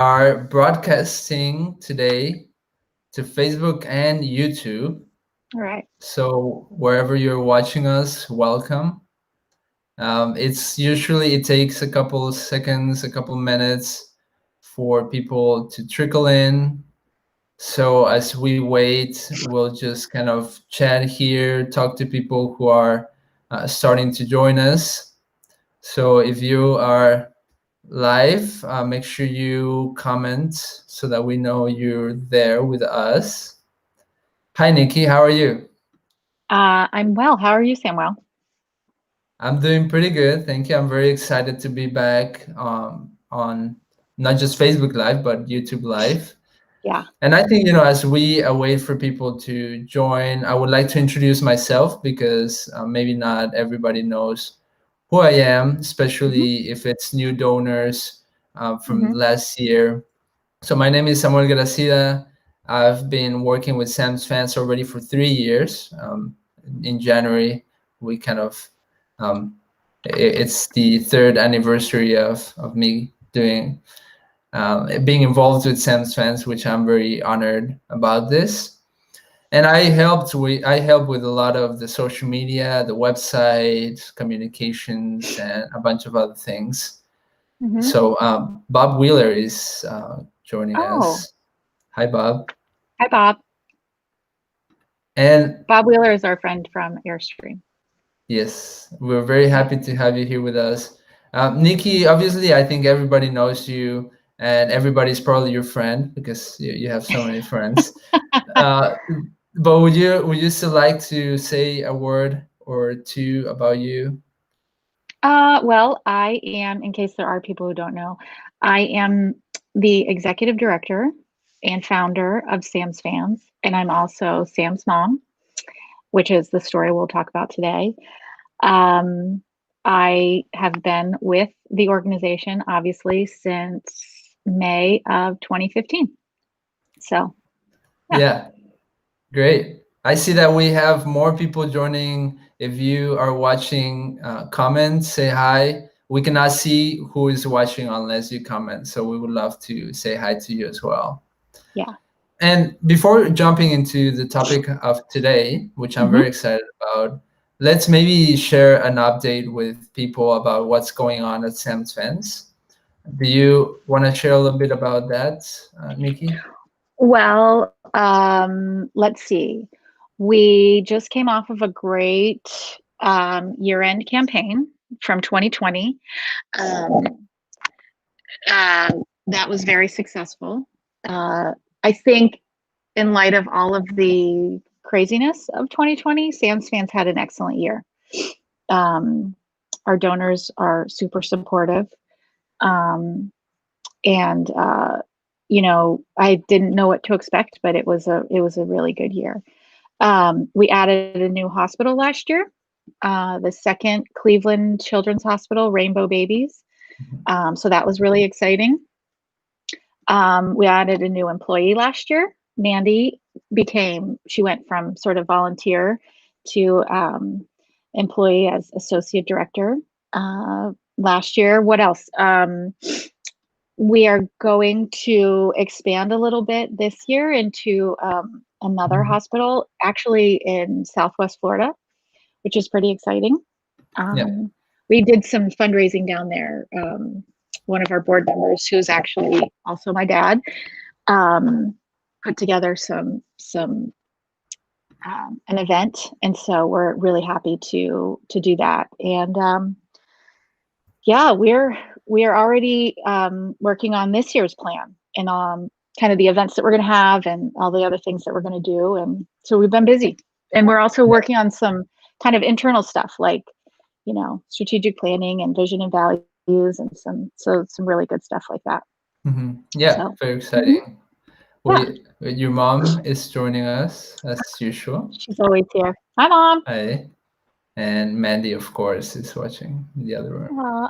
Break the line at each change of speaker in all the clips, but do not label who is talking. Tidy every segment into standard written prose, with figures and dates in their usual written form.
are broadcasting today to Facebook and YouTube.
All right.
So wherever you're watching us, welcome. It takes a couple of seconds, a couple of minutes for people to trickle in. So as we wait, we'll just kind of chat here, talk to people who are starting to join us. So if you are live, make sure you comment so that we know you're there with us. Hi, Nikki. How are you?
I'm well. How are you, Samuel?
I'm doing pretty good. Thank you. I'm very excited to be back on not just Facebook Live, but YouTube Live.
Yeah.
And I think, as we wait for people to join, I would like to introduce myself because maybe not everybody knows who I am,
hmm
especially if it's new donors from
hmm
last year. So my name is Samuel Gracida. I've been working with Sam's Fans already for 3 years. In January, we kind of, um, it's the third anniversary of me being involved with Sam's Fans, which I'm very honored about this. And I help with a lot of the social media, the website, communications, and a bunch of other things.
hmm
So Bob Wheeler is joining
Oh,
us. Hi, Bob.
hi, Bob.
And
Bob Wheeler is our friend from Airstream.
yes, we're very
Yeah.
happy to have you here with us. Nikki, obviously, I think everybody knows you, and everybody's probably your friend because you have so many friends. Uh, but would you still like to say a word or two about you?
Well, I am, in case there are people who don't know, I am the executive director and founder of Sam's Fans, and I'm also Sam's mom, which is the story we'll talk about today. Um, I have been with the organization, obviously, since May of 2015. So, yeah.
Yeah, great. I see that we have more people joining. If you are watching, comment, say hi. We cannot see who is watching unless you comment. So we would love to say hi to you as well.
Yeah.
And before jumping into the topic of today, which I'm
hmm
very excited about, let's maybe share an update with people about what's going on at Sam's Fence. Do you want to share a little bit about that, Nikki?
Well, let's see. We just came off of a great year-end campaign from 2020. Um, that was very successful. I think, in light of all of the craziness of 2020, Sam's Fans had an excellent year. Um, our donors are super supportive. Um, and I didn't know what to expect, but it was a really good year. We added a new hospital last year, the second Cleveland Children's Hospital, Rainbow Babies.
Mhm.
So that was really exciting. We added a new employee last year. Mandy she went from sort of volunteer to employee as associate director last year. What else? We are going to expand a little bit this year into another
Mhm.
hospital, actually in Southwest Florida, which is pretty exciting.
Yeah.
We did some fundraising down there. One of our board members, who's actually also my dad, um, put together some an event, and so we're really happy to do that. And yeah, we are already working on this year's plan and kind of the events that we're going to have and all the other things that we're going to do. And so we've been busy, and we're also
Yeah.
working on some kind of internal stuff like strategic planning and vision and values and some really good stuff like that.
Yeah,
So
very
mhm,
exciting.
yeah,
Your mom is joining us as usual.
she's always here. Hi, mom.
Hi. And Mandy, of course, is watching in the other room.
Aw.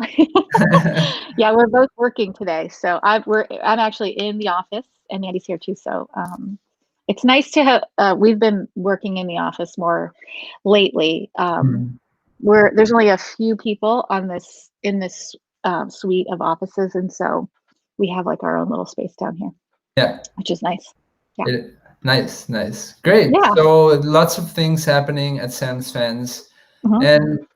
Yeah, we're both working today, so I'm actually in the office, and Andy's here too. So it's nice to have. We've been working in the office more lately.
Mhm.
There's only a few people on this in this suite of offices, and so we have like our own little space down here.
Yeah.
Which is nice. Yeah.
Nice. Great.
Yeah.
So lots of things happening at Sam's Fans.
Mhm.
And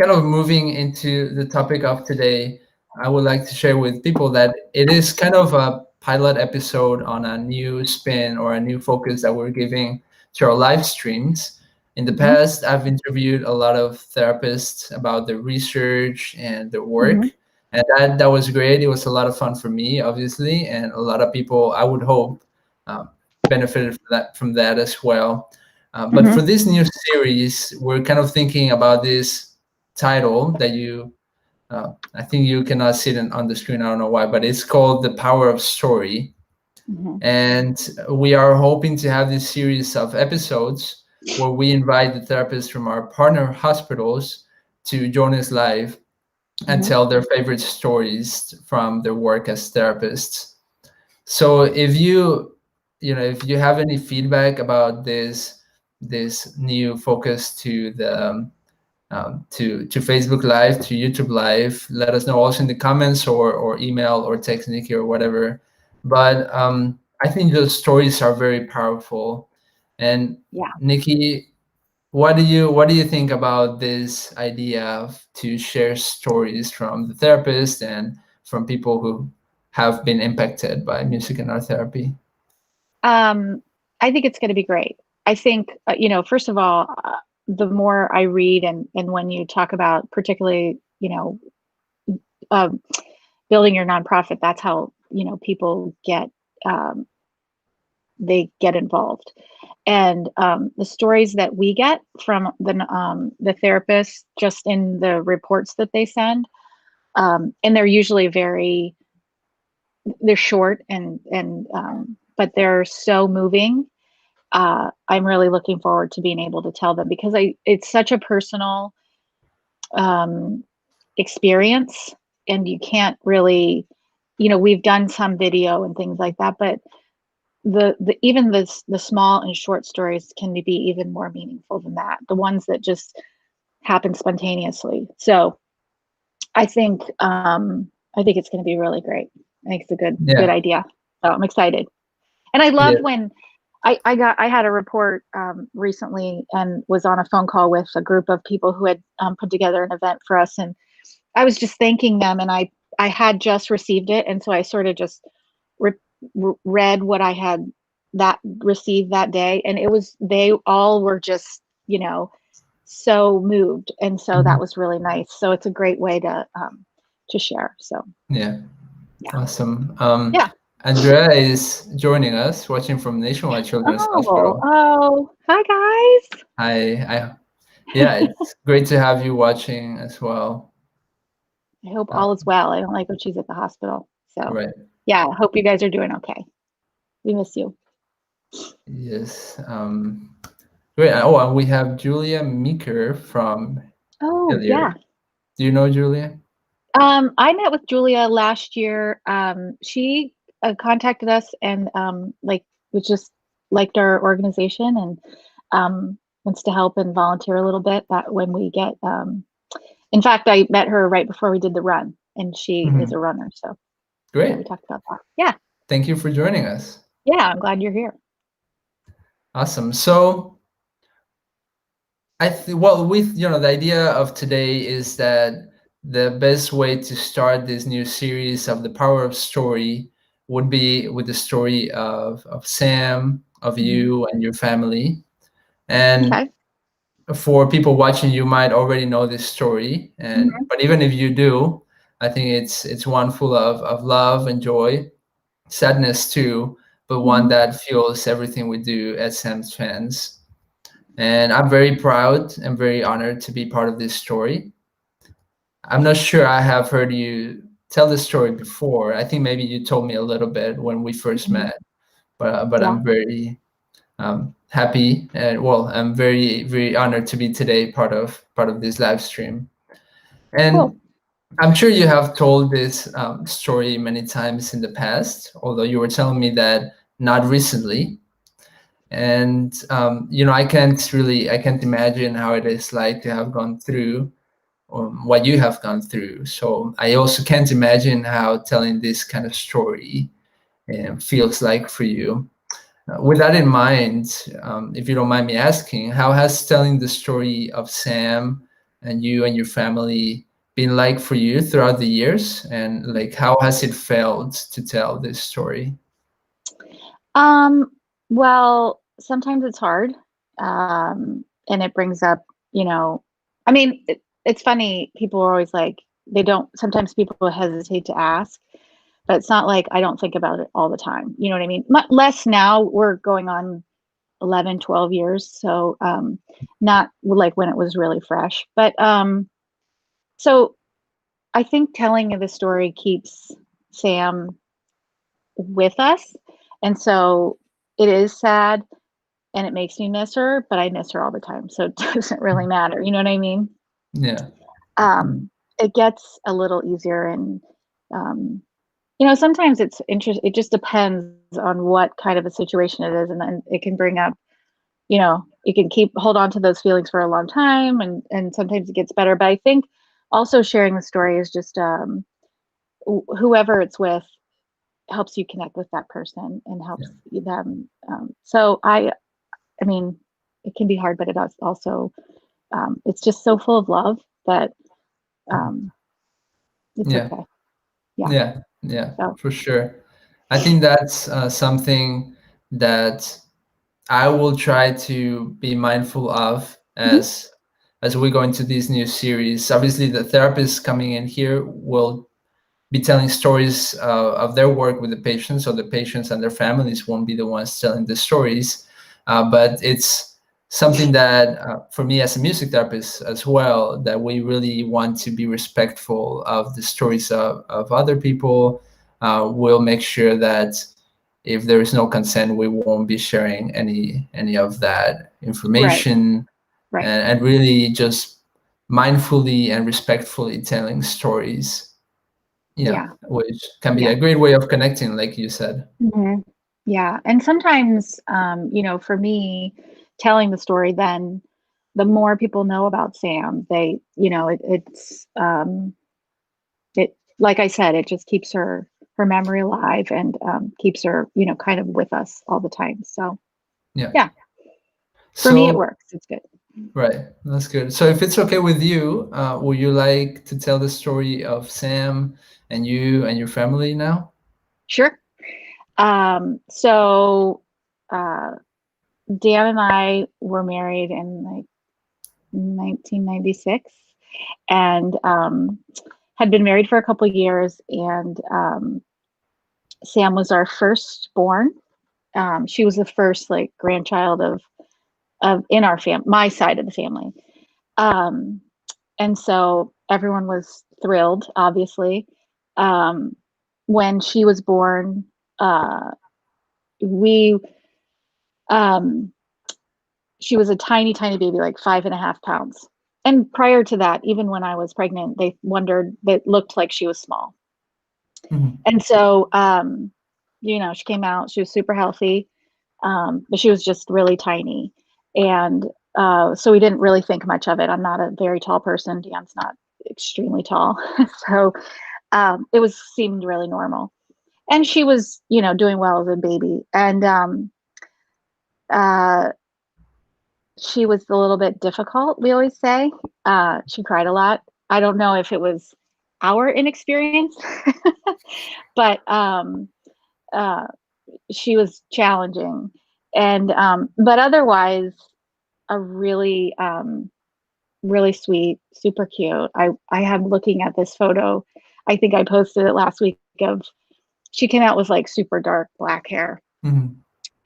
kind of moving into the topic of today, I would like to share with people that it is kind of a pilot episode on a new spin or a new focus that we're giving to our live streams. In the past, I've interviewed a lot of therapists about their research and their work. And that was great. It was a lot of fun for me, obviously, and a lot of people, I would hope, benefited from that as well. But for this new series, we're kind of thinking about this title that I think you cannot see it on the screen. I don't know why, but it's called The Power of Story. And we are hoping to have this series of episodes where we invite the therapists from our partner hospitals to join us live and tell their favorite stories from their work as therapists. So if you have any feedback about this new focus to the to Facebook Live, to YouTube Live, let us know also in the comments or email or text Nikki or whatever. But I think those stories are very powerful. And Nikki, what do you think about this idea of to share stories from the therapist and from people who have been impacted by music and art therapy?
I think it's going to be great. I think, first of all, the more I read and when you talk about particularly, building your nonprofit, that's how, people get, they get involved. And the stories that we get from the therapists, just in the reports that they send, and they're usually they're short but they're so moving. I'm really looking forward to being able to tell them, because it's such a personal experience, and you can't really, we've done some video and things like that, but even the small and short stories can be even more meaningful than that. The ones that just happen spontaneously. So I think it's going to be really great. I think it's a good idea. So I'm excited. And I loved when I had a report recently and was on a phone call with a group of people who had put together an event for us, and I was just thanking them, and I had just received it, and so I sort of just read what I had received that day, and they all were just so moved, and so that was really nice. So it's a great way to share. So
Awesome. Andrea is joining us, watching from Nationwide Children's Hospital.
Oh, hi guys.
Hi. Yeah, it's great to have you watching as well.
I hope all is well. I don't like when she's at the hospital. So
yeah,
I hope you guys are doing okay. We miss you.
Yes. Great. Oh, and we have Julia Meeker from Hilliard. Do you know Julia?
I met with Julia last year. She contacted us and was just liked our organization and wants to help and volunteer a little bit. That when we get, in fact, I met her right before we did the run, and she is a runner. So
great.
We talked about that. Yeah.
Thank you for joining us.
Yeah, I'm glad you're here.
Awesome. So the idea of today is that the best way to start this new series of The Power of Story would be with the story of Sam, of you and your family. And for people watching, you might already know this story. But even if you do, I think it's one full of love and joy, sadness too, but one that fuels everything we do at Sam's Fans. And I'm very proud and very honored to be part of this story. I'm not sure I have heard you tell the story before. I think maybe you told me a little bit when we first met, but I'm very happy and I'm very, very honored to be today part of this live stream. And I'm sure you have told this story many times in the past, although you were telling me that not recently. And I can't imagine how it is like to have gone through what you have gone through. So I also can't imagine how telling this kind of story feels like for you. With that in mind, if you don't mind me asking, how has telling the story of Sam and you and your family been like for you throughout the years? And like, how has it felt to tell this story?
Well, sometimes it's hard. And it brings up, I mean, it's funny. People are always like, sometimes people hesitate to ask, but it's not like I don't think about it all the time. You know what I mean? Less now. We're going on 11, 12 years. So, not like when it was really fresh, but, so I think telling of the story keeps Sam with us. And so it is sad and it makes me miss her, but I miss her all the time. So it doesn't really matter. You know what I mean?
Yeah.
It gets a little easier, and um, sometimes it's interesting. It just depends on what kind of a situation it is, and then it can bring up, you can hold on to those feelings for a long time, and sometimes it gets better. But I think also sharing the story is just whoever it's with helps you connect with that person and helps them. So I mean, it can be hard, but it also it's just so full of love that it's
Yeah.
okay.
Yeah,
So
for sure. I think that's something that I will try to be mindful of
mhm,
as we go into this new series. Obviously, the therapists coming in here will be telling stories of their work with the patients, so the patients and their families won't be the ones telling the stories. But it's something that, for me as a music therapist as well, that we really want to be respectful of the stories of other people. We'll make sure that if there is no consent, we won't be sharing any of that
right,
information,
right,
and really just mindfully and respectfully telling stories,
yeah,
which can be
yeah.
a great way of connecting, like you said.
Mhm. Yeah, and sometimes, for me, telling the story, then the more people know about Sam, it, like I said, it just keeps her memory alive, and keeps her, kind of with us all the time. So
Yeah.
yeah, for me, it
So,
works. It's good.
right, that's good. So, if it's okay with you, would you like to tell the story of Sam and you and your family now?
Sure. So uh, Dan and I were married in like 1996, and had been married for a couple years, and Sam was our firstborn. She was the first like grandchild of in our my side of the family. Um, and so everyone was thrilled, obviously. Um, when she was born, we um, she was a tiny, tiny baby, like 5.5 pounds. And prior to that, even when I was pregnant, they wondered, that looked like she was small.
Mhm.
And so, she came out, she was super healthy, but she was just really tiny. And so we didn't really think much of it. I'm not a very tall person. Dan's not extremely tall. So it seemed really normal. And she was, doing well as a baby. And uh, she was a little bit difficult, we always say. She cried a lot. I don't know if it was our inexperience, but uh, she was challenging. And but otherwise, a really really sweet, super cute. I have looking at this photo. I think I posted it last week. Of She came out with like super dark black hair,
Mhm.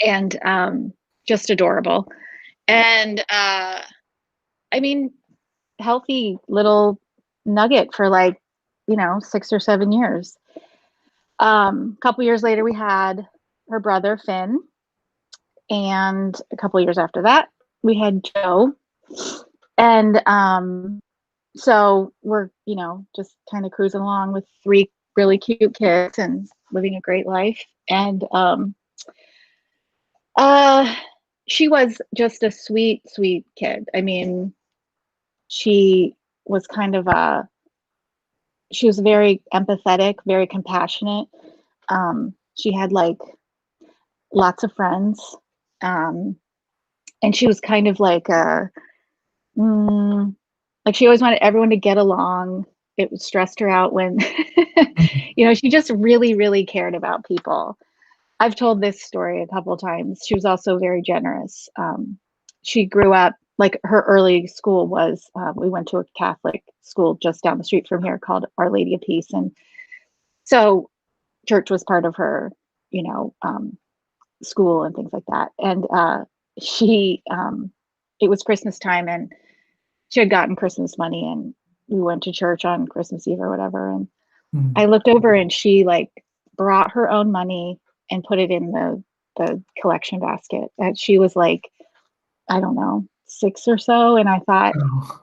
and just adorable. And I mean, healthy little nugget for like 6 or 7 years. A couple years later, we had her brother Finn, and a couple years after that, we had Joe. And so we're just kind of cruising along with three really cute kids and living a great life. And uh, she was just a sweet, sweet kid. I mean, she was kind of she was very empathetic, very compassionate. She had like lots of friends. And she was kind of like like she always wanted everyone to get along. It stressed her out when, you know, she just really, really cared about people. I've told this story a couple of times. She was also very generous. She grew up, like her early school was, we went to a Catholic school just down the street from here called Our Lady of Peace. And so church was part of her, you know, school and things like that. And it was Christmas time and she had gotten Christmas money and we went to church on Christmas Eve or whatever. And I looked over and she like brought her own money and put it in the collection basket. And she was like, I don't know, 6 or so. And I thought,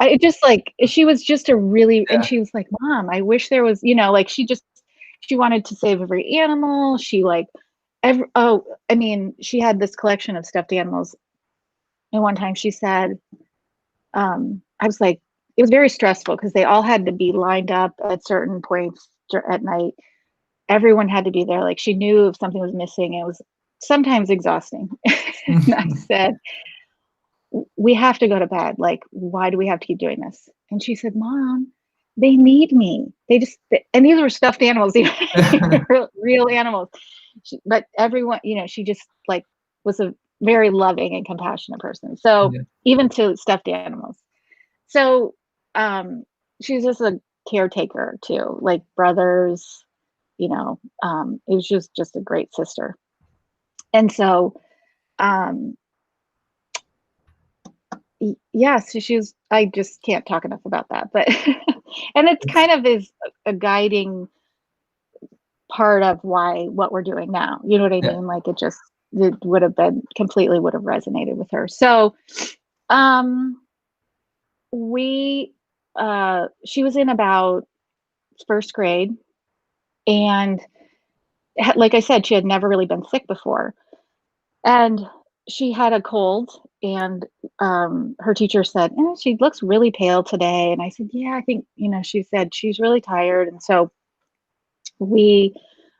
it just like, she was just a really, and she was like, Mom, I wish there was, you know, like she wanted to save every animal. She like, I mean, she had this collection of stuffed animals. And one time she said, I was like, it was very stressful because they all had to be lined up at certain points at night. Everyone had to be there. Like she knew if something was missing, it was sometimes exhausting. And I said, we have to go to bed. Like, why do we have to keep doing this? And she said, Mom, they need me. And these were stuffed animals, real animals. But everyone, you know, she just like was a very loving and compassionate person. So even to stuffed animals. So she's just a caretaker too, like brothers, you know, it was just a great sister. And so yes, I just can't talk enough about that, but and it's kind of is a guiding part of what we're doing now. You know what I mean? Like it would have resonated with her. So she was in about first grade, and like I said, she had never really been sick before, and she had a cold, and her teacher said, she looks really pale today. And I said, yeah, I think, you know, she said she's really tired. And so we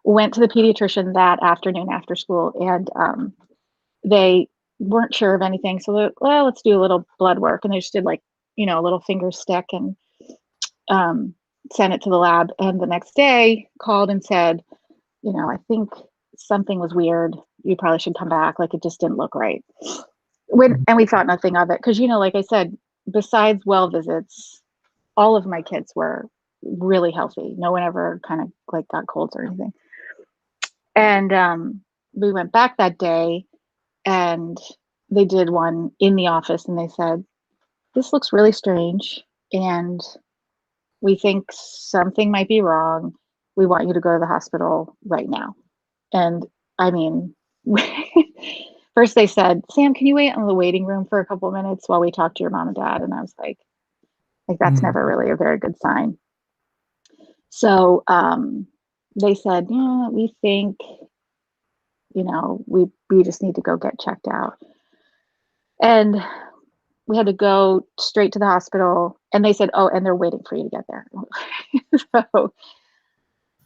went to the pediatrician that afternoon after school, and they weren't sure of anything. So they're, well, let's do a little blood work. And they just did like, you know, a little finger stick and sent it to the lab. And the next day called and said, you know, I think something was weird. You probably should come back. Like it just didn't look right. And we thought nothing of it. Cause you know, like I said, besides well visits, all of my kids were really healthy. No one ever kind of like got colds or anything. And we went back that day and they did one in the office and they said, this looks really strange. And we think something might be wrong. We want you to go to the hospital right now. And I mean, first they said, Sam, can you wait in the waiting room for a couple of minutes while we talk to your mom and dad? And I was like that's never really a very good sign. So they said, yeah, we think, you know, we just need to go get checked out. And we had to go straight to the hospital, and they said, oh, and they're waiting for you to get there. So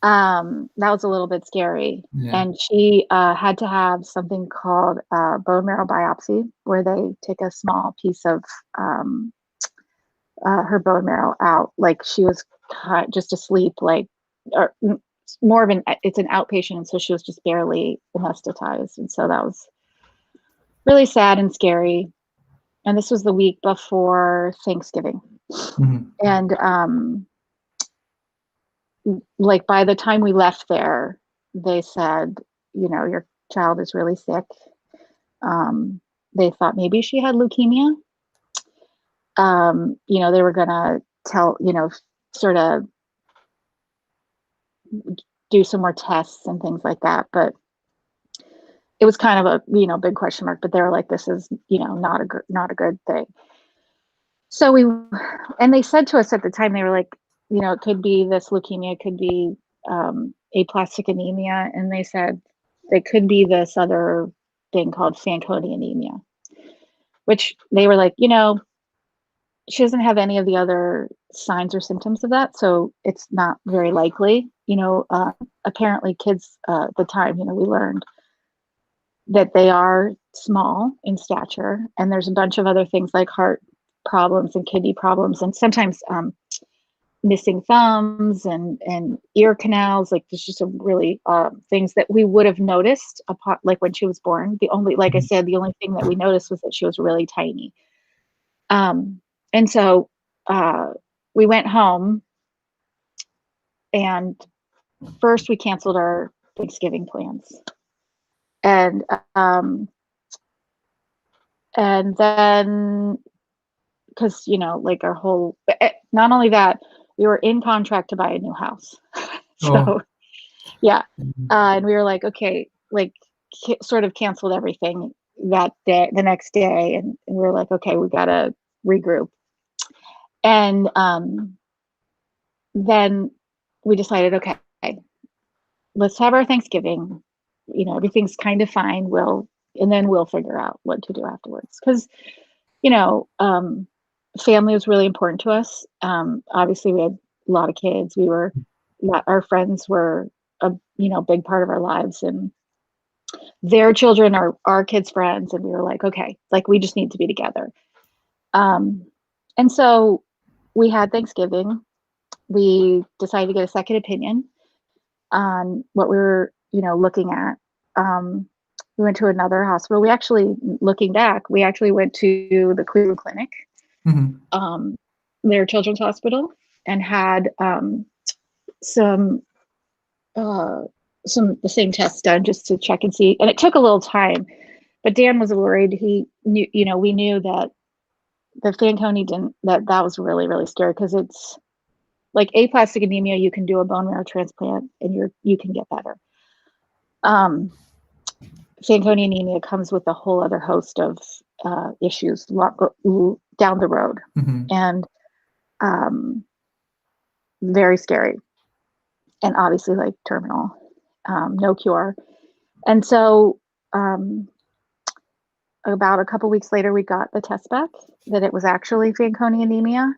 that was a little bit scary. And she had to have something called bone marrow biopsy, where they take a small piece of her bone marrow out. Like she was just asleep, like, or more of it's an outpatient. And so she was just barely anesthetized. And so that was really sad and scary. And this was the week before Thanksgiving. And like by the time we left there, they said, you know, your child is really sick. They thought maybe she had leukemia. You know, they were gonna tell, you know, sort of do some more tests and things like that, but it was kind of a, you know, big question mark. But they were like, this is, you know, not a good thing. So and they said to us at the time, they were like, you know, it could be this leukemia, it could be aplastic anemia, and they said it could be this other thing called Fanconi anemia, which they were like, you know, she doesn't have any of the other signs or symptoms of that, so it's not very likely. Apparently kids at the time, we learned that they are small in stature, and there's a bunch of other things like heart problems and kidney problems, and sometimes missing thumbs and ear canals. Like there's just some really things that we would have noticed upon, like when she was born. Like I said, the only thing that we noticed was that she was really tiny. And so we went home, and first we canceled our Thanksgiving plans. And then, because, like our whole, not only that, we were in contract to buy a new house. So, yeah. And we were like, okay, like sort of canceled everything that day, the next day. And we were like, okay, we got to regroup. And then we decided, okay, let's have our Thanksgiving. Everything's kind of fine. And then we'll figure out what to do afterwards. Because, family was really important to us. Obviously, we had a lot of kids. Our friends were a big part of our lives, and their children are our kids' friends. And we were like, okay, like we just need to be together. And so we had Thanksgiving. We decided to get a second opinion on what we were, looking at. We went to another hospital. Looking back, we actually went to the Cleveland Clinic, their children's hospital, and had some the same tests done just to check and see. And it took a little time, but Dan was worried. He knew, we knew that the Fanconi that was really, really scary, because it's like aplastic anemia. You can do a bone marrow transplant and you can get better. Fanconi anemia comes with a whole other host of issues down the road, and very scary, and obviously like terminal, no cure. And so about a couple weeks later, we got the test back that it was actually Fanconi anemia,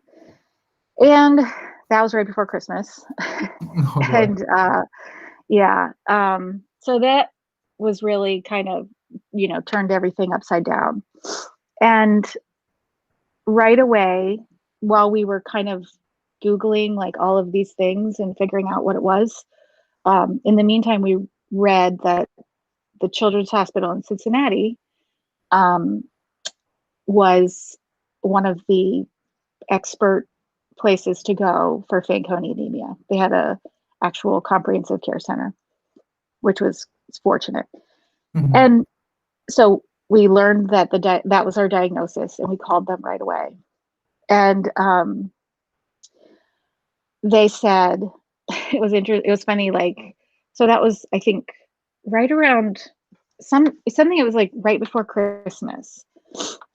and that was right before Christmas. And so that was really kind of, turned everything upside down. And right away, while we were kind of Googling like all of these things and figuring out what it was, in the meantime, we read that the Children's Hospital in Cincinnati was one of the expert places to go for Fanconi anemia. They had a actual comprehensive care center, which was fortunate. And so we learned that that was our diagnosis, and we called them right away. And they said, it was interesting. It was funny. Like, so that was, I think, right around something. It was like right before Christmas,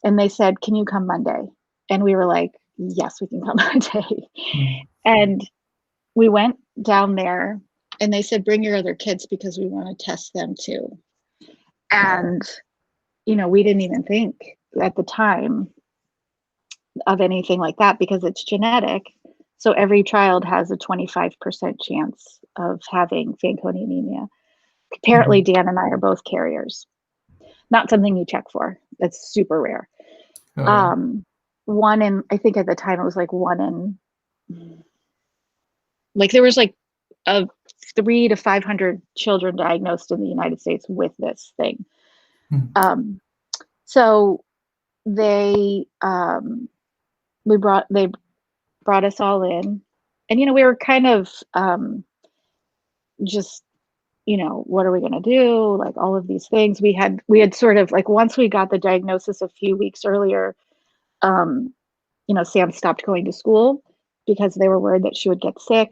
and they said, "Can you come Monday?" And we were like, "Yes, we can come Monday." And we went down there, and they said, "Bring your other kids because we want to test them too." And we didn't even think at the time of anything like that, because it's genetic. So every child has a 25% chance of having Fanconi anemia. Apparently, Dan and I are both carriers. Not something you check for. That's super rare. One in, I think at the time it was like one in, like there was like 300 to 500 children diagnosed in the United States with this thing. So they brought us all in, and we were kind of just, what are we going to do? Like all of these things we had sort of like, once we got the diagnosis a few weeks earlier, Sam stopped going to school because they were worried that she would get sick.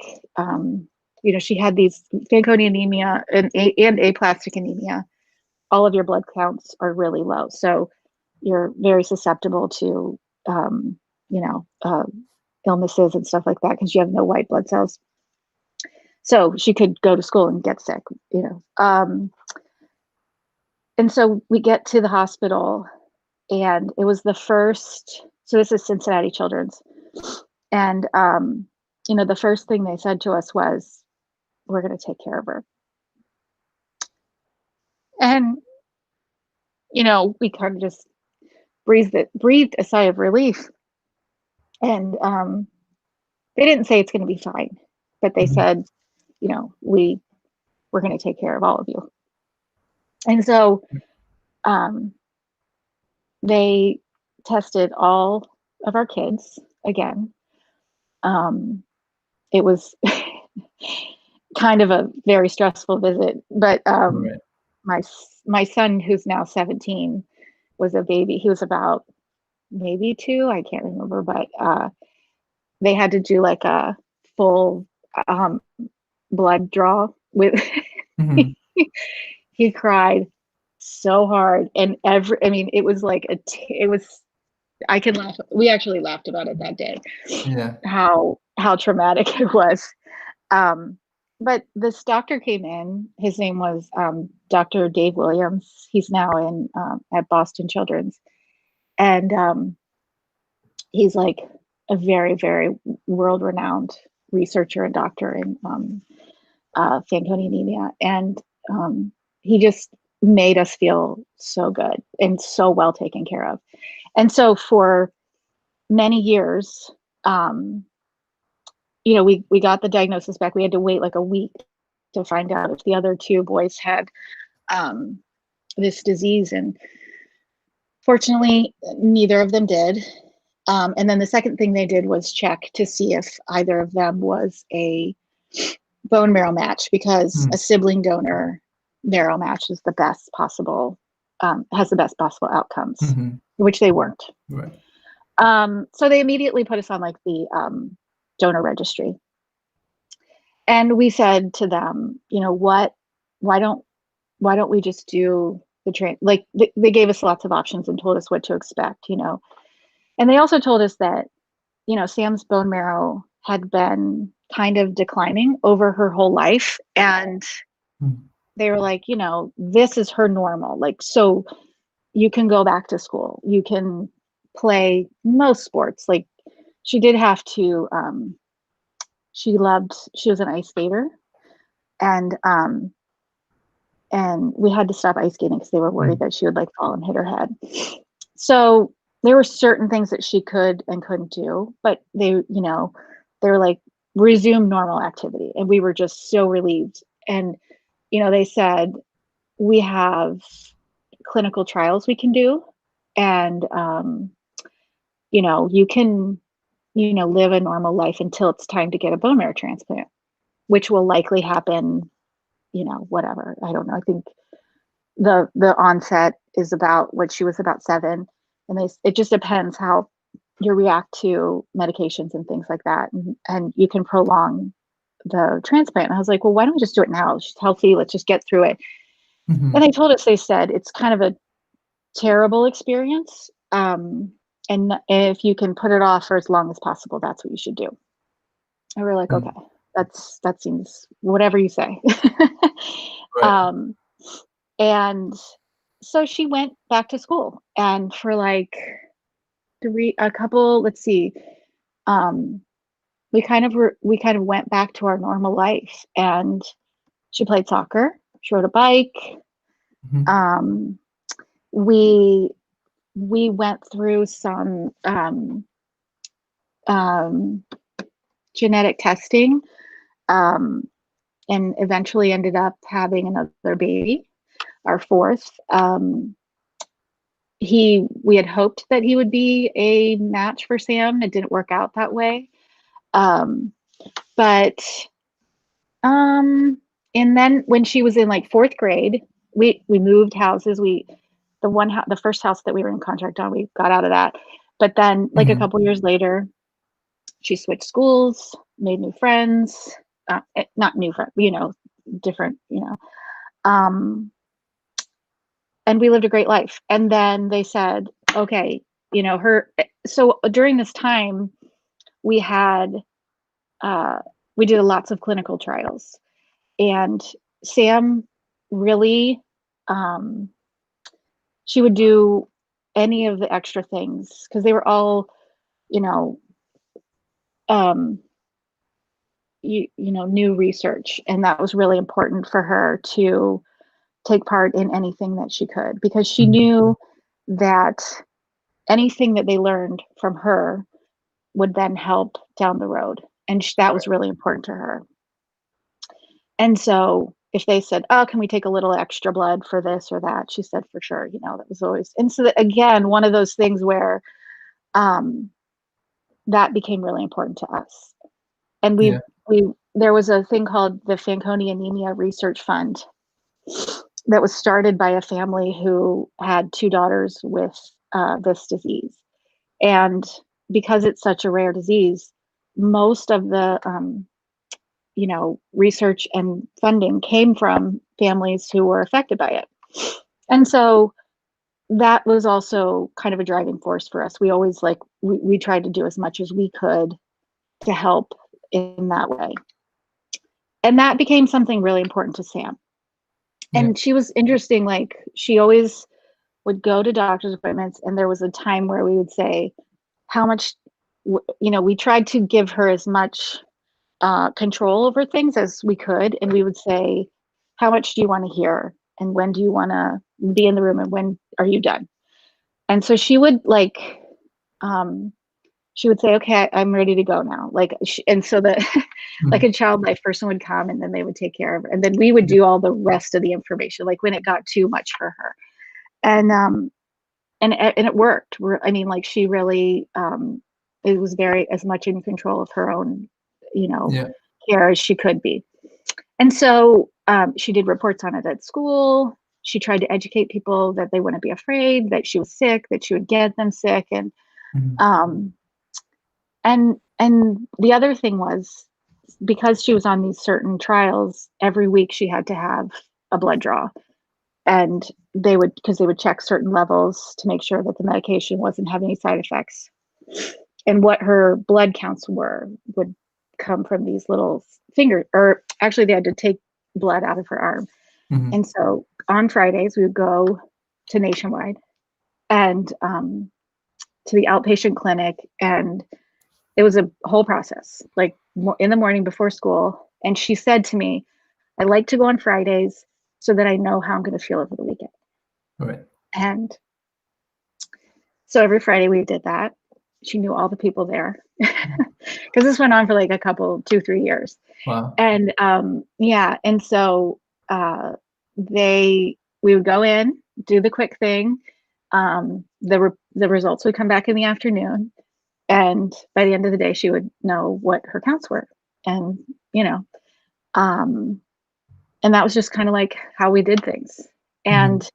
She had these Fanconi anemia and aplastic anemia. All of your blood counts are really low, so you're very susceptible to illnesses and stuff like that, because you have no white blood cells. So she could go to school and get sick, and so we get to the hospital, and it was the first. So this is Cincinnati Children's. And, you know, the first thing they said to us was, we're going to take care of her. And, you know, we kind of just breathed a sigh of relief. And they didn't say it's going to be fine, but they said, you know, we're going to take care of all of you. And so they tested all of our kids again. It was kind of a very stressful visit, but
Right.
my son, who's now 17, was a baby. He was about maybe 2, I can't remember, but they had to do like a full blood draw with he cried so hard, and I mean, it was like it was, I can laugh. We actually laughed about it that day.
Yeah.
How traumatic it was. But this doctor came in. His name was Dr. Dave Williams. He's now in at Boston Children's, and he's like a very, very world-renowned researcher and doctor in Fanconi anemia, and he just made us feel so good and so well taken care of. And so for many years, you know, we got the diagnosis back. We had to wait like a week to find out if the other 2 boys had this disease, and fortunately, neither of them did. And then the second thing they did was check to see if either of them was a bone marrow match, because a sibling donor marrow match is the best possible, has the best possible outcomes, which they weren't.
Right.
So they immediately put us on like the donor registry. And we said to them, you know, why don't we just do the like they gave us lots of options and told us what to expect, you know. And they also told us that, you know, Sam's bone marrow had been kind of declining over her whole life, and they were like, you know, this is her normal, like, so you can go back to school, you can play most sports. Like, she did have to she was an ice skater, and we had to stop ice skating because they were worried that she would like fall and hit her head. So there were certain things that she could and couldn't do, but they, you know, they were like, resume normal activity. And we were just so relieved. And, you know, they said, we have clinical trials we can do. And, you know, you can, you know, live a normal life until it's time to get a bone marrow transplant, which will likely happen, you know, whatever. I don't know. I think the onset is about when she was about 7, and it just depends how you react to medications and things like that, and you can prolong the transplant. And I was like, well, why don't we just do it now? She's healthy, let's just get through it. And they told us, they said it's kind of a terrible experience, and if you can put it off for as long as possible, that's what you should do. And we're like, okay, that seems, whatever you say.
Right.
And so she went back to school, and for like let's see, we kind of went back to our normal life, and she played soccer, she rode a bike. We went through some genetic testing, and eventually ended up having another baby, our 4th. We had hoped that he would be a match for Sam. It didn't work out that way. But and then when she was in like 4th grade, we moved houses. The first house that we were in contract on, we got out of that. But then like a couple years later, she switched schools, made new friends, not new friends, you know, different, you know. And we lived a great life. And then they said, okay, you know, so during this time, we did lots of clinical trials, and Sam really, she would do any of the extra things, because they were all you know, new research, and that was really important for her to take part in anything that she could, because she knew that anything that they learned from her would then help down the road, and that was really important to her. And so if they said, oh, can we take a little extra blood for this or that, she said, for sure. That was always, and so that, again, one of those things where that became really important to us. And there was a thing called the Fanconi Anemia Research Fund that was started by a family who had 2 daughters with this disease. And because it's such a rare disease, most of the research and funding came from families who were affected by it. And so that was also kind of a driving force for us. We always we tried to do as much as we could to help in that way. And that became something really important to Sam. And she was interesting. She always would go to doctor's appointments, and there was a time where we would say, how much, we tried to give her as much control over things as we could. And we would say, how much do you want to hear? And when do you want to be in the room? And when are you done? And so she would say, okay, I'm ready to go now. And so that like a child life person would come, and then they would take care of her. And then we would do all the rest of the information, when it got too much for her. And it worked. She really, it was very as much in control of her own, care as she could be. And so she did reports on it at school. She tried to educate people that they wouldn't be afraid, that she was sick, that she would get them sick. And and the other thing was, because she was on these certain trials, every week she had to have a blood draw. And because they would check certain levels to make sure that the medication wasn't having any side effects. And what her blood counts would come from these little finger, or actually they had to take blood out of her arm. And so on Fridays we would go to Nationwide and to the outpatient clinic, and it was a whole process, in the morning before school. And she said to me, I like to go on Fridays so that I know how I'm going to feel over the weekend.
Right.
And so every Friday we did that. She knew all the people there, because this went on for a couple, 2-3 years.
Wow.
And and so we would go in, do the quick thing. The results would come back in the afternoon, and by the end of the day she would know what her counts were. And and that was just kind of how we did things. And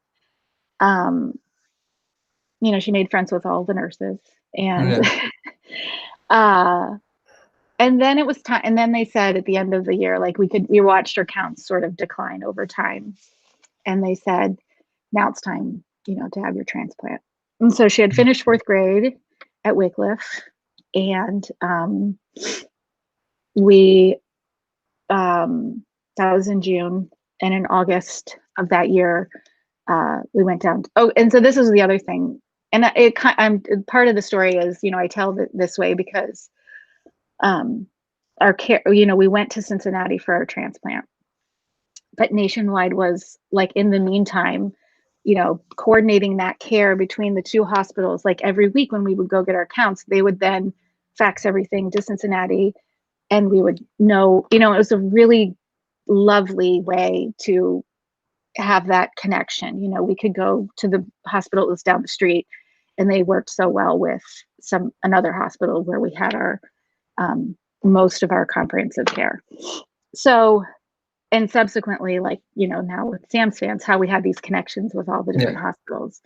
she made friends with all the nurses, and and then it was time. And then they said at the end of the year, we watched her counts sort of decline over time. And they said, now it's time, to have your transplant. And so she had finished 4th grade at Wycliffe, and that was in June. And in August of that year, we went down. And so this is the other thing. And I'm part of the story is, I tell it this way because our care, we went to Cincinnati for our transplant, but Nationwide was in the meantime, coordinating that care between the 2 hospitals. Every week when we would go get our counts, they would then fax everything to Cincinnati, and we would know, it was a really lovely way to have that connection. We could go to the hospital that was down the street, and they worked so well with another hospital where we had our most of our comprehensive care. So, and subsequently, now with Sam's Fans, how we had these connections with all the different hospitals.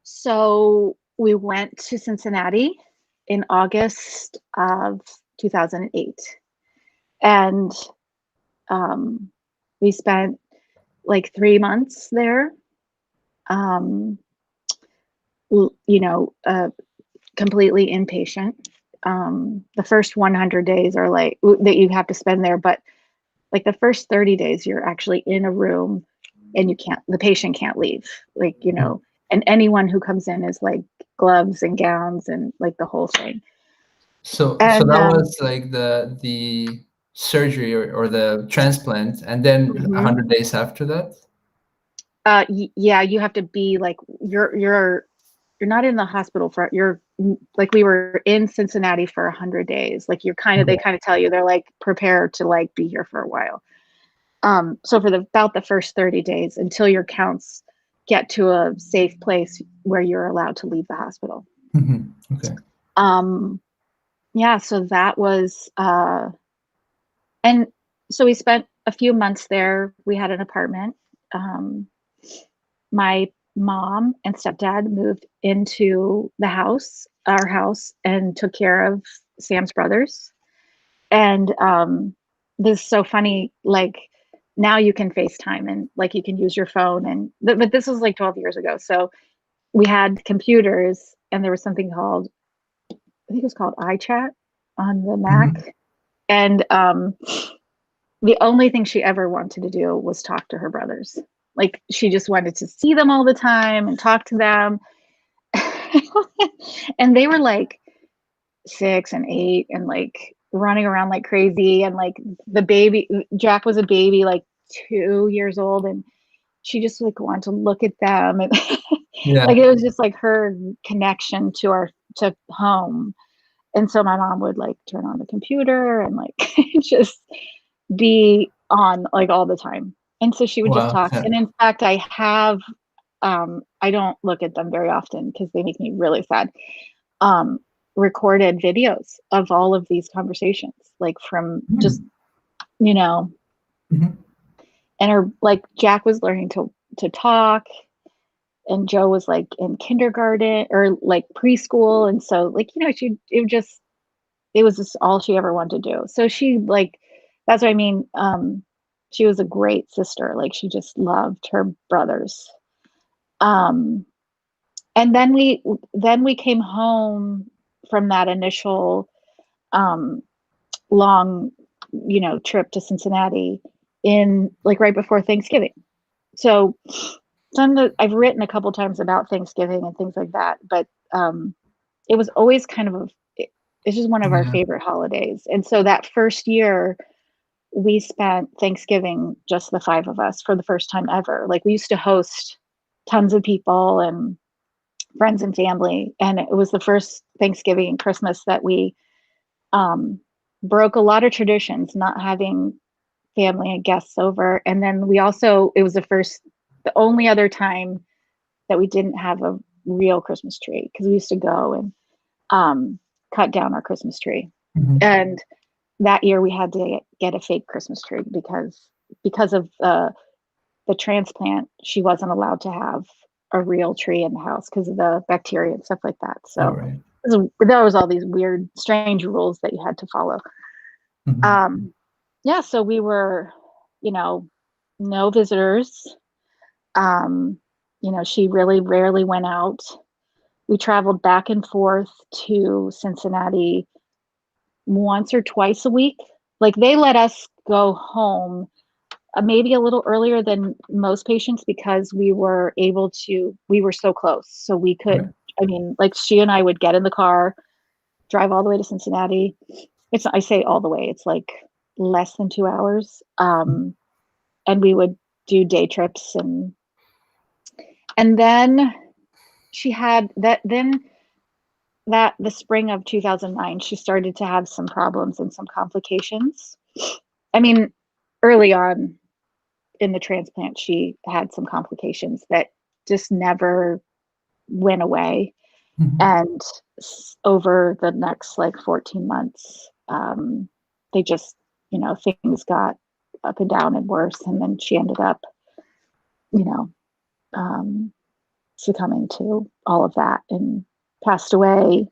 So we went to Cincinnati in August of 2008, and we spent 3 months there, completely inpatient. The first 100 days are that you have to spend there, but the first 30 days you're actually in a room, and the patient can't leave, and anyone who comes in is gloves and gowns and like the whole thing.
So
And
that was like the surgery or the transplant, and then
mhm.
100 days after that.
Yeah, you have to be like you're not in the hospital for you're like we were in Cincinnati for 100 days. Like you're kind of they
Okay.
kind of tell you they're like prepare to like be here for a while. So for about the first 30 days until your counts get to a safe place where you're allowed to leave the hospital.
Okay.
Yeah, so that was and so we spent a few months there. We had an apartment. My mom and stepdad moved into our house, and took care of Sam's brothers. And this is so funny. Like now you can FaceTime and like you can use your phone, and but this was like 12 years ago. So we had computers, and there was something called I think it was called iChat on the
Mhm.
Mac. And the only thing she ever wanted to do was talk to her brothers. Like she just wanted to see them all the time and talk to them. And they were like 6 and 8 and like running around like crazy. And like the baby, Jack was a baby, like 2 years old. And she just like wanted to look at them. And like
Yeah.
it was just like her connection to home. And so my mom would like turn on the computer and like just be on like all the time. And so she would just
Wow.
talk.
Yeah.
And in fact, I don't look at them very often because they make me really sad. Um, Recorded videos of all of these conversations, like from just,
Hmm.
you know,
Mhm.
and her like Jack was learning to talk, and Joe was like in kindergarten or like preschool. And so like, it was just all she ever wanted to do. So she like that's what I mean. She was a great sister. Like she just loved her brothers. Um, and then we came home from that initial um, long, trip to Cincinnati in like right before Thanksgiving. So I've written a couple times about Thanksgiving and things like that, but it was always kind of it's just one of our
Yeah.
favorite holidays. And so that first year we spent Thanksgiving just the five of us for the first time ever. Like we used to host tons of people and friends and family, and it was the first Thanksgiving and Christmas that we um, broke a lot of traditions, not having family and guests over. And then it was the only other time that we didn't have a real Christmas tree because we used to go and cut down our Christmas tree.
Mhm.
And that year we had to get a fake Christmas tree because of the transplant. She wasn't allowed to have a real tree in the house because of the bacteria and stuff like that.
All
So
right.
there was all these weird, strange rules that you had to follow.
Mhm.
Um, yeah, so we were, you know, no visitors. Um, she really rarely went out. We traveled back and forth to Cincinnati once or twice a week. Like they let us go home maybe a little earlier than most patients because we were so close. So we
Okay.
could, I mean, like she and I would get in the car, drive all the way to Cincinnati. I say all the way, it's like less than 2 hours. And we would do day trips, and then she had that the spring of 2009, she started to have some problems and some complications. I mean, early on in the transplant, she had some complications that just never went away.
Mhm.
And over the next like 14 months, they just, things got up and down and worse. And then she ended up, you know, um, succumbing to all of that and passed away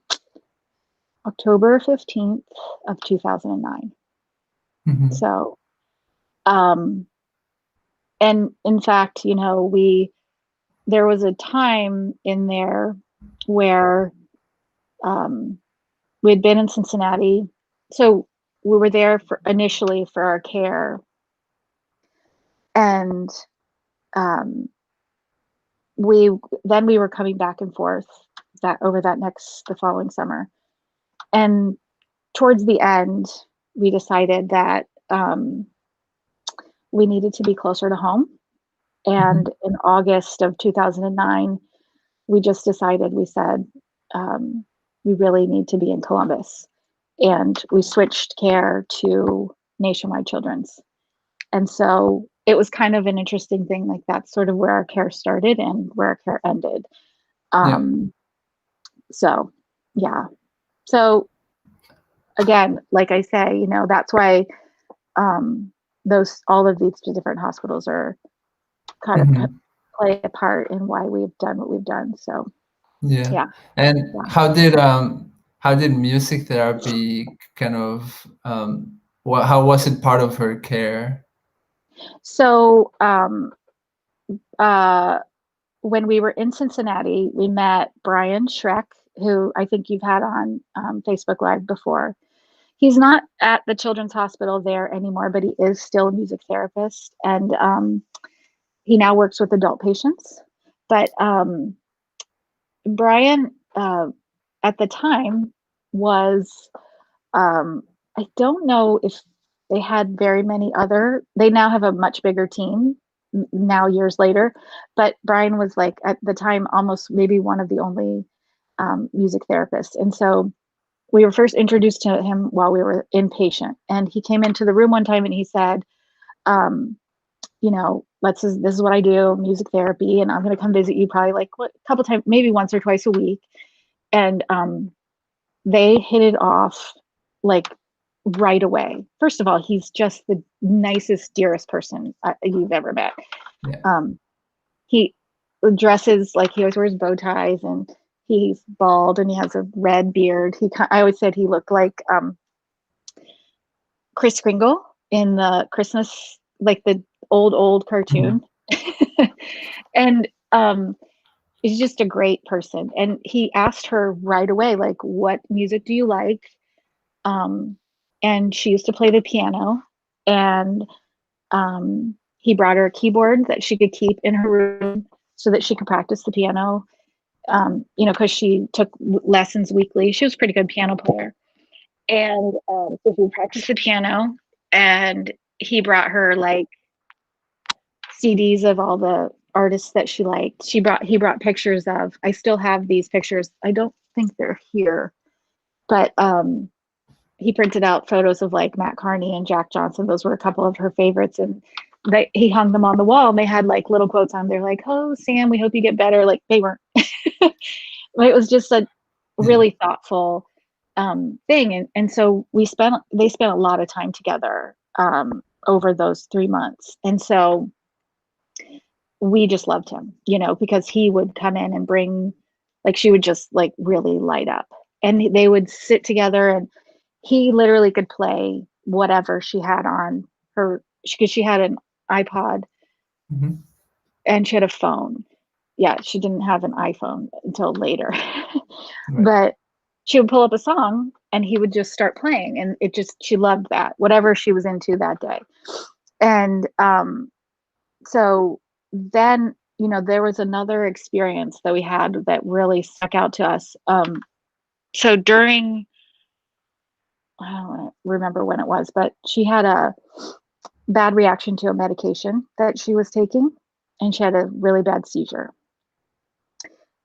October 15th of 2009.
Mhm.
So, um, and in fact, there was a time in there where um, we had been in Cincinnati. So we were there initially for our care, and um, we we were coming back and forth. the following summer. And towards the end, we decided that we needed to be closer to home. And in August of 2009, we just decided, we said, we really need to be in Columbus. And we switched care to Nationwide Children's. And so it was kind of an interesting thing. Like, that's sort of where our care started and where our care ended. So, yeah. So again, like I say, you know, that's why all of these different hospitals are kind of play a part in why we've done what we've done. So
yeah. And how did music therapy kind of how was it part of her care?
So when we were in Cincinnati, we met Brian Schreck, who I think you've had on Facebook Live before. He's not at the Children's Hospital there anymore, but he is still a music therapist, and he now works with adult patients. But Brian, at the time, was I don't know if they had very many other. They now have a much bigger team now, years later. But Brian was, like, at the time, almost maybe one of the only music therapists, and so we were first introduced to him while we were inpatient, and he came into the room one time and he said, you know, this is what I do, music therapy, and I'm going to come visit you probably like a couple times, maybe once or twice a week. And they hit it off like right away. First of all, he's just the nicest, dearest person you've ever met.
Yeah.
He dresses like, he always wears bow ties, and he's bald and he has a red beard. I always said he looked like Kris Kringle in the Christmas, like the old cartoon. And he's just a great person. And he asked her right away, like, what music do you like? And she used to play the piano, and he brought her a keyboard that she could keep in her room so that she could practice the piano. You know, because she took lessons weekly. She was a pretty good piano player. And so we practiced the piano, and he brought her like CDs of all the artists that she liked. He brought pictures of, I still have these pictures. I don't think they're here, but he printed out photos of like Matt Carney and Jack Johnson. Those were a couple of her favorites, and he hung them on the wall, and they had like little quotes on there like, "Oh, Sam, we hope you get better." Like, they weren't. It was just a really thoughtful thing, and so they spent a lot of time together over those 3 months, and so we just loved him, you know, because he would come in and bring, like, she would just like really light up, and they would sit together, and he literally could play whatever she had on her, because she had an iPod and she had a phone. Yeah, she didn't have an iPhone until later. But she would pull up a song and he would just start playing, and she loved that, whatever she was into that day. And so then, you know, there was another experience that we had that really stuck out to us. So during, I don't remember when it was, but she had a bad reaction to a medication that she was taking, and she had a really bad seizure,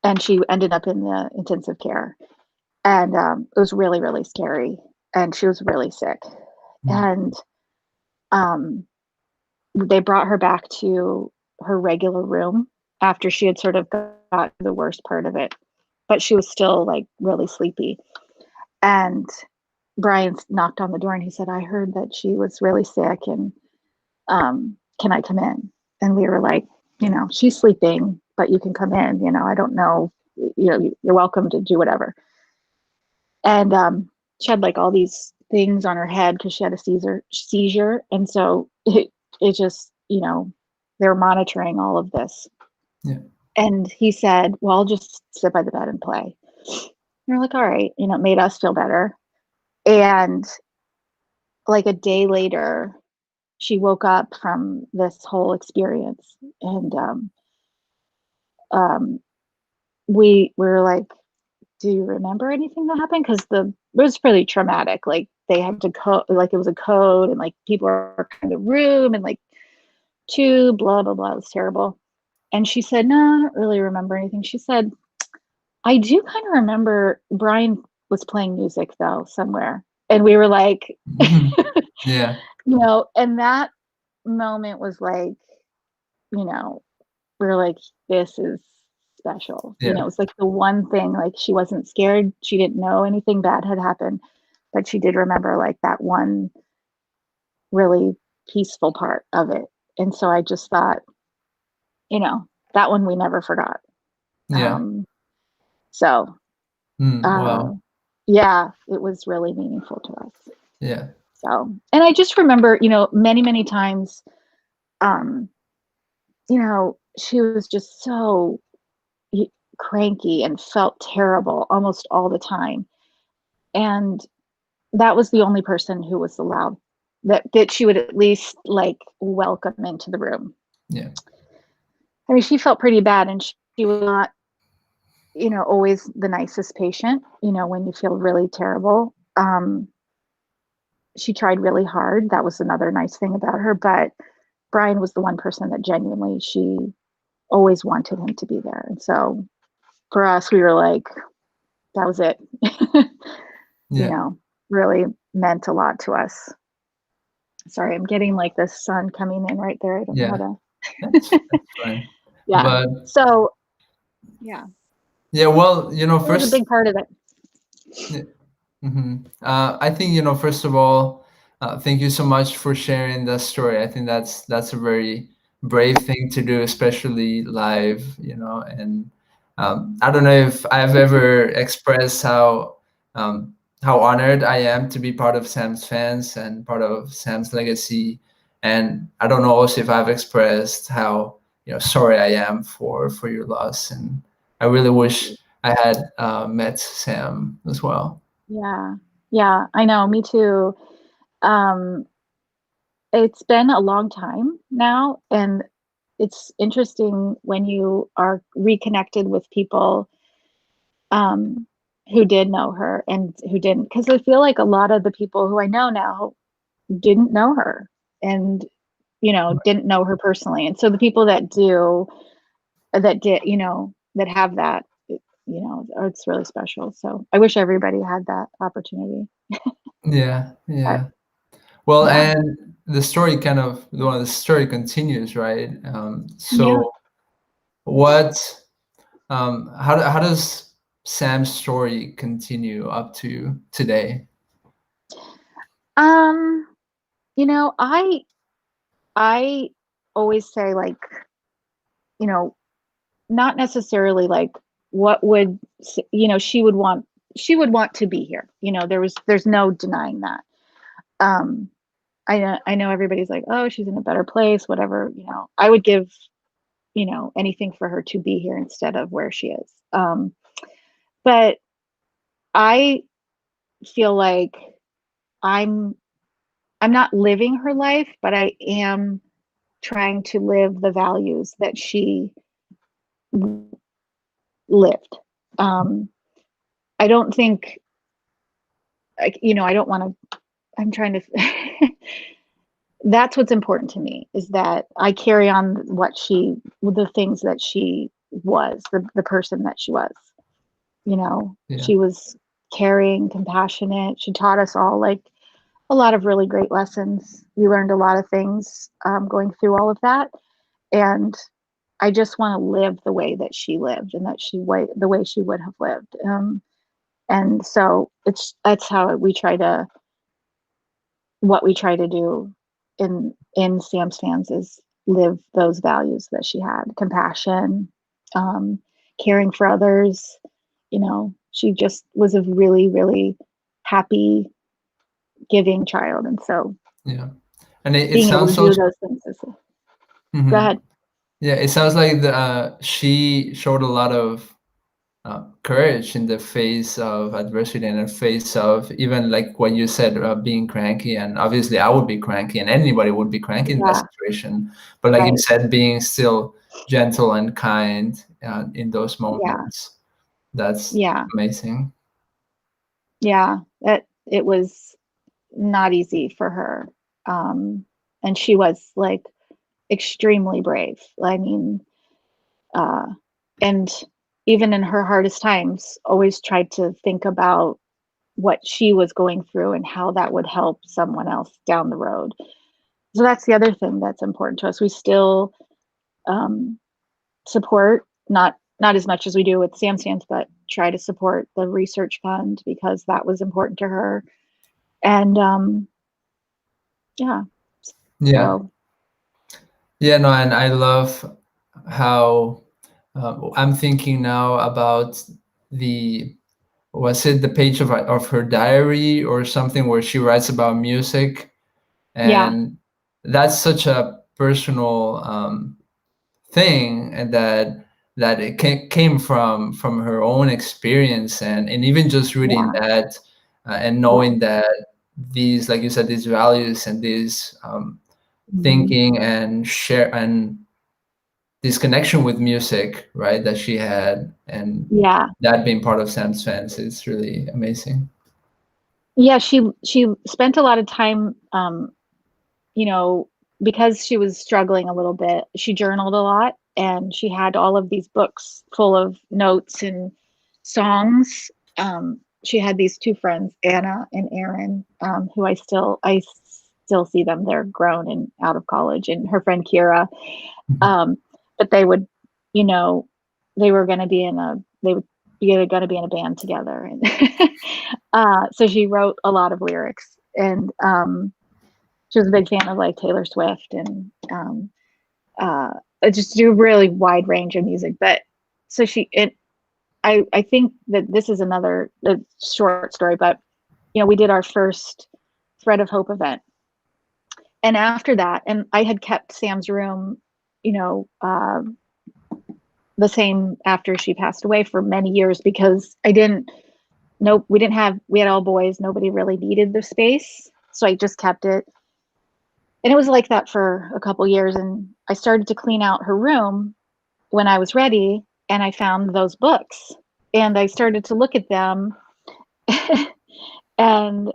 and she ended up in the intensive care, and it was really, really scary, and she was really sick. And they brought her back to her regular room after she had sort of got the worst part of it, but she was still like really sleepy. And Brian knocked on the door and he said, "I heard that she was really sick, and can I come in?" And we were like, you know, "She's sleeping, but you can come in. You know, I don't know, you know, you're welcome to do whatever." And she had like all these things on her head because she had a seizure. And so it just, you know, they were monitoring all of this.
Yeah.
And he said, "Well, I'll just sit by the bed and play." And we're like, all right, you know, it made us feel better. And like a day later, she woke up from this whole experience, and we were like, do you remember anything that happened? Because it was pretty traumatic. Like they had to like it was a code, and like people were in the room, and like blah blah blah. It was terrible. And she said, "No, I don't really remember anything." She said, "I do kind of remember Brian was playing music though somewhere," and we were like,
Yeah.
you know, and that moment was like, you know, we were like, this is special.
Yeah.
You know, it was like the one thing, like she wasn't scared. She didn't know anything bad had happened, but she did remember like that one really peaceful part of it. And so I just thought, you know, that one we never forgot.
Yeah.
So,
Wow.
yeah, it was really meaningful to us.
Yeah.
So, and I just remember, you know, many, many times, you know, she was just so cranky and felt terrible almost all the time. And that was the only person who was allowed that she would at least like welcome into the room.
Yeah.
I mean, she felt pretty bad, and she was not, you know, always the nicest patient, you know, when you feel really terrible. She tried really hard. That was another nice thing about her. But Brian was the one person that genuinely she always wanted him to be there. And so for us, we were like, that was it. You know, really meant a lot to us. Sorry, I'm getting like the sun coming in right there. I don't know how to.
That's fine.
Yeah.
But
so, yeah.
yeah, well, you know,
It was a big part of it.
I think, you know, first of all, thank you so much for sharing that story. I think that's a very brave thing to do, especially live, you know. And I don't know if I've ever expressed how honored I am to be part of Sam's fans and part of Sam's legacy. And I don't know also if I've expressed how, you know, sorry I am for your loss. And I really wish I had met Sam as well.
Yeah, I know. Me too. It's been a long time now, and it's interesting when you are reconnected with people who did know her and who didn't, because I feel like a lot of the people who I know now didn't know her, and you know, didn't know her personally. And so the people that did, you know, that have that, you know, it's really special. So I wish everybody had that opportunity.
Yeah.
But,
Well,
yeah.
and the story the story continues, right?
Yeah.
So what, how does Sam's story continue up to today?
You know, I always say, like, you know, not necessarily like what would, you know, she would want to be here. You know, there's no denying that. Um, I know everybody's like, oh, she's in a better place, whatever, you know. I would give, you know, anything for her to be here instead of where she is. But I feel like I'm I'm not living her life, but I am trying to live the values that she lived. I don't think, you know, I don't want to, I'm trying to, that's what's important to me, is that I carry on the things that she was, the person that she was. You know,
Yeah.
she was caring, compassionate. She taught us all like a lot of really great lessons. We learned a lot of things going through all of that. And I just want to live the way that she lived, and the way she would have lived. And so that's how what we try to do in Sam's Fans, is live those values that she had: compassion, caring for others. You know, she just was a really, really happy, giving child. And so
Yeah. And it
being able to
sounds
do
also,
those things is, go
mhm.
ahead.
Yeah, it sounds like she showed a lot of courage in the face of adversity, and in the face of even like what you said, being cranky. And obviously I would be cranky, and anybody would be cranky in that
Yeah,
situation, but like you
right.
said, being still gentle and kind in those
Yeah,
moments. That's
Yeah.
amazing.
Yeah. It was not easy for her. And she was like extremely brave. I mean, and even in her hardest times, always tried to think about what she was going through and how that would help someone else down the road. So that's the other thing that's important to us. We still support, not as much as we do with SamSams, but try to support the research fund because that was important to her. And yeah,
Yeah.
so
Yeah, no, and I love how I'm thinking now about the, was it the page of her diary or something where she writes about music,
yeah,
and that's such a personal thing, and that it came from her own experience, and even just reading
yeah,
that and
yeah.
knowing that these, like you said, these values and these
Mhm.
thinking and share and this connection with music, right, that she had, and
Yeah.
that being part of Sam's fans is really amazing.
Yeah, she spent a lot of time, you know, because she was struggling a little bit, she journaled a lot and she had all of these books full of notes and songs. She had these two friends, Anna and Aaron, who I still see them. They're grown and out of college, and her friend Kira. Um, but they would, you know, they were going to be in a they would be going to be in a band together, and so she wrote a lot of lyrics, and she was a big fan of like Taylor Swift and uh, just a really wide range of music. But so I think that this is another short story, but we did our first Thread of Hope event, and after that, and I had kept Sam's room, you know, the same after she passed away for many years because I didn't. Nope, we had all boys. Nobody really needed the space, so I just kept it. And it was like that for a couple years. And I started to clean out her room when I was ready, and I found those books. And I started to look at them, and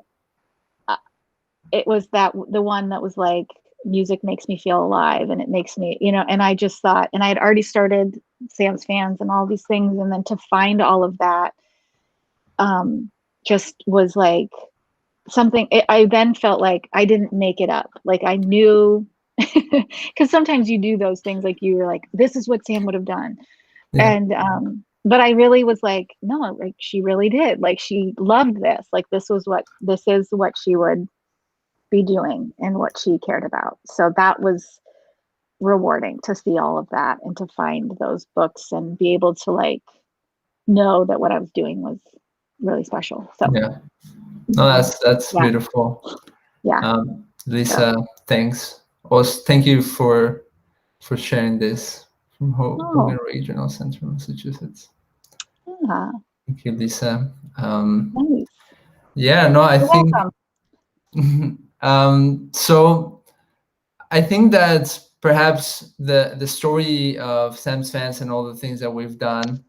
it was the one that was like, music makes me feel alive, and it makes me, and I just thought, and I had already started Sam's fans and all these things, and then to find all of that just was like something. I then felt like I didn't make it up. Like I knew, because sometimes you do those things, like you were like, this is what Sam would have done.
Yeah.
And but I really was like, no, like she really did. Like she loved this. Like this is what she would be doing and what she cared about. So that was rewarding to see all of that and to find those books and be able to like know that what I was doing was really special. So
Yeah. No, that's
yeah,
beautiful.
yeah. So
Lisa, thanks. Also, thank you for sharing this from Hogan
oh
Regional Center, Massachusetts.
yeah,
Thank you, Lisa.
nice.
Yeah, no, I
You're
think
welcome.
so. I think that perhaps the story of Sam's fans and all the things that we've done,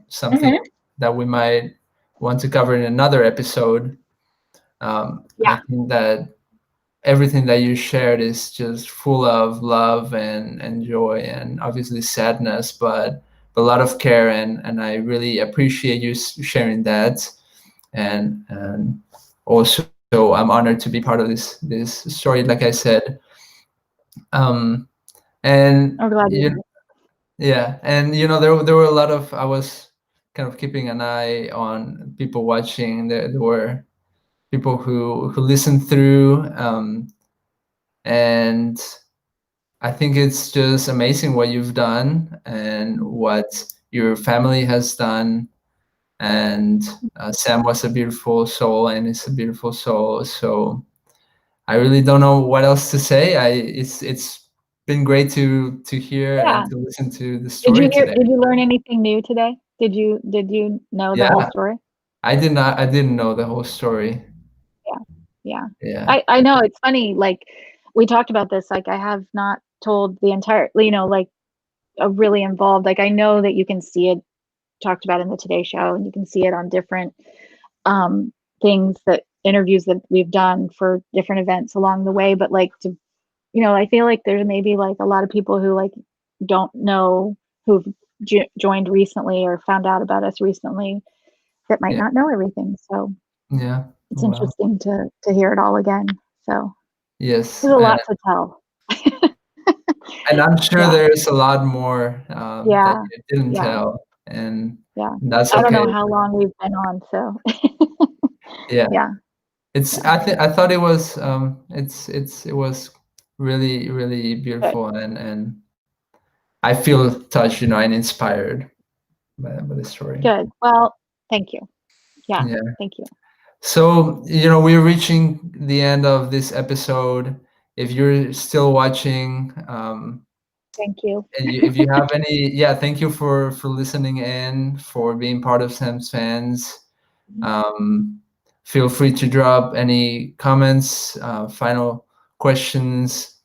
something
Hmm.
that we might want to cover in another episode. I
Yeah,
think that everything that you shared is just full of love and joy and obviously sadness, but a lot of care, and I really appreciate you sharing that. And also I'm honored to be part of this story, like I said. Um, and
I'm glad you
yeah, and there were a lot of, I was kind of keeping an eye on people watching. There were people who listened through, and I think it's just amazing what you've done and what your family has done. And Sam was a beautiful soul, and is a beautiful soul. So I really don't know what else to say. It's been great to hear
yeah.
and to listen to the story today.
Did you learn anything new today? Did you know the whole
Yeah,
story?
I didn't know the whole story.
Yeah. Yeah.
Yeah,
I know it's funny, like we talked about this, like I have not told the entire, like really involved. Like I know that you can see it talked about in the Today Show, and you can see it on different things, that interviews that we've done for different events along the way. But like, to, you know, I feel like there's maybe like a lot of people who like don't know, who've joined recently or found out about us recently, that might not know everything. So
yeah,
it's
wow.
interesting to hear it all again. So
Yes,
there's a lot to tell.
and I'm sure
Yeah.
there's a lot more
Yeah.
that you didn't
Yeah.
tell, and
Yeah.
that's
I don't
okay.
know how long we've been on, so
Yeah,
yeah.
it's.
Yeah.
I thought it was. It was really really
Good.
beautiful, and I feel touched, you know, and inspired by the story.
Good. Well, thank you. Yeah.
Yeah.
Thank you.
So, you know, we're reaching the end of this episode. If you're still watching,
Thank you.
and if you have any, yeah, thank you for listening in, for being part of Sam's Fans. Feel free to drop any comments, final questions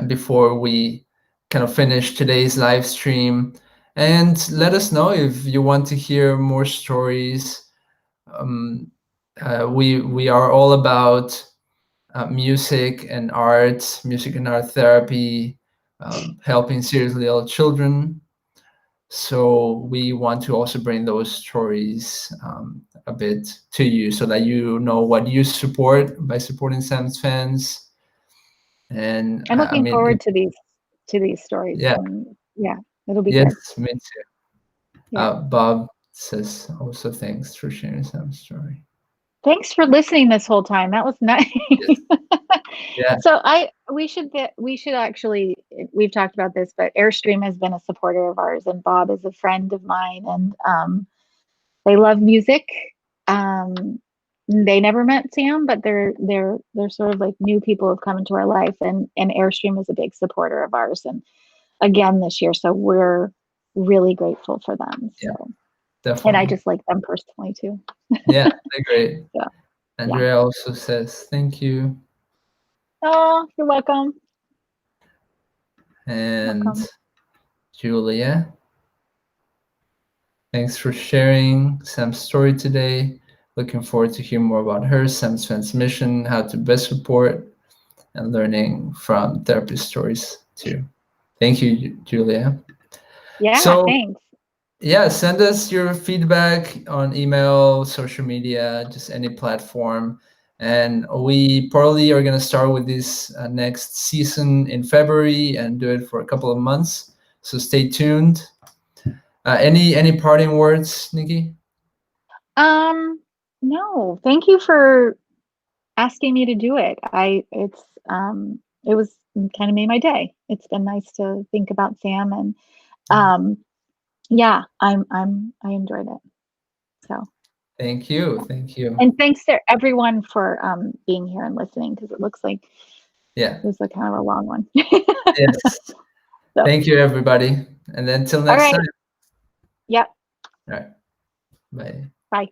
before we kind of finish today's live stream. And let us know if you want to hear more stories. We are all about music and art, music and art therapy, helping seriously ill children. So we want to also bring those stories a bit to you, so that you know what you support by supporting Sam's Fans. And
I'm
I
looking
mean,
forward to these stories.
yeah,
And yeah, it'll be
yes,
good.
me too.
Yeah.
Bob says also thanks for sharing Sam's story.
Thanks for listening this whole time. That was nice.
Yes. Yeah.
So we should actually, we've talked about this, but Airstream has been a supporter of ours, and Bob is a friend of mine, and they love music. They never met Sam, but they're sort of like new people who have come into our life, and Airstream is a big supporter of ours, and again this year. So we're really grateful for them.
Yeah,
So,
definitely.
and I just like them personally too.
Yeah, they're great.
Yeah.
Andrea also says thank you.
Oh, you're welcome.
And
Welcome.
Julia, thanks for sharing Sam's story today. Looking forward to hearing more about her, Sam's Fans mission, how to best support, and learning from therapist stories too. Thank you, Julia.
Yeah,
So,
thanks.
yeah, send us your feedback on email, social media, just any platform. And we probably are going to start with this next season in February and do it for a couple of months. So stay tuned. Any parting words, Nikki?
No, thank you for asking me to do it. It was kind of made my day. It's been nice to think about Sam, and yeah, I enjoyed it. So
Thank you. Thank you.
and thanks to everyone for being here and listening, because it looks like
it
was a kind of a long one.
Yes.
So,
Thank you, everybody. And then till next time.
Yep.
All right. Bye.
Bye.